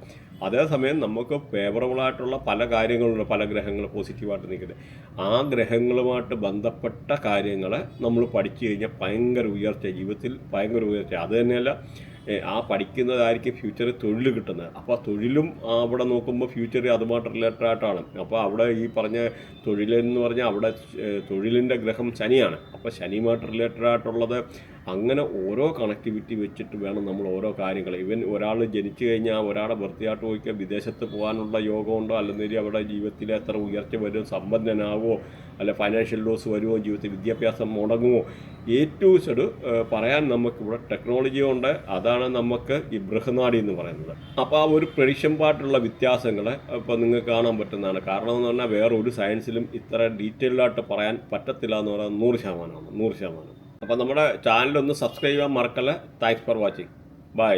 അതേസമയം നമുക്ക് ഫേവറബിളായിട്ടുള്ള പല കാര്യങ്ങളുണ്ട്, പല ഗ്രഹങ്ങൾ പോസിറ്റീവായിട്ട് നിൽക്കുന്നത്. ആ ഗ്രഹങ്ങളുമായിട്ട് ബന്ധപ്പെട്ട കാര്യങ്ങൾ നമ്മൾ പഠിച്ചു കഴിഞ്ഞാൽ ഭയങ്കര ഉയർച്ച, ജീവിതത്തിൽ ഭയങ്കര ഉയർച്ച. അത് തന്നെയല്ല, ആ പഠിക്കുന്നതായിരിക്കും ഫ്യൂച്ചറിൽ തൊഴിൽ കിട്ടുന്നത്. അപ്പോൾ തൊഴിലും അവിടെ നോക്കുമ്പോൾ ഫ്യൂച്ചർ അതുമായിട്ട് റിലേറ്റഡ് ആയിട്ടാണ്. അപ്പോൾ അവിടെ ഈ പറഞ്ഞ തൊഴിലെന്ന് പറഞ്ഞാൽ അവിടെ തൊഴിലിൻ്റെ ഗ്രഹം ശനിയാണ്. അപ്പോൾ ശനിയുമായിട്ട് റിലേറ്റഡ് ആയിട്ടുള്ളത് അങ്ങനെ ഓരോ കണക്ടിവിറ്റി വെച്ചിട്ട് വേണം നമ്മൾ ഓരോ കാര്യങ്ങൾ. ഇവൻ ഒരാൾ ജനിച്ചു കഴിഞ്ഞാൽ ഒരാളെ വൃത്തിയായിട്ട് പോയിക്കാൻ വിദേശത്ത് പോകാനുള്ള യോഗമുണ്ടോ, അല്ലെങ്കിൽ അവിടെ ജീവിതത്തിൽ എത്ര ഉയർച്ച വരും, സമ്പന്നനാവോ, അല്ല ഫൈനാൻഷ്യൽ ലോസ് വരുമോ, ജീവിതത്തിൽ വിദ്യാഭ്യാസം മുടങ്ങുമോ, ഏറ്റവും ചെറു പറയാൻ നമുക്കിവിടെ ടെക്നോളജി ഉണ്ട്. അതാണ് നമുക്ക് ഈ ബൃഹനാടി എന്ന് പറയുന്നത്. അപ്പോൾ ആ ഒരു പ്രഡിക്ഷൻ പാർട്ടുള്ള വ്യത്യാസങ്ങൾ ഇപ്പോൾ നിങ്ങൾക്ക് കാണാൻ പറ്റുന്നതാണ്. കാരണം എന്ന് പറഞ്ഞാൽ വേറെ ഒരു സയൻസിലും ഇത്ര ഡീറ്റെയിൽഡായിട്ട് പറയാൻ പറ്റത്തില്ല എന്ന് പറയുന്നത് 100%. അപ്പോൾ നമ്മുടെ ചാനലൊന്ന് സബ്സ്ക്രൈബ് ചെയ്യാൻ മറക്കല്ല. Thanks for watching. ബൈ.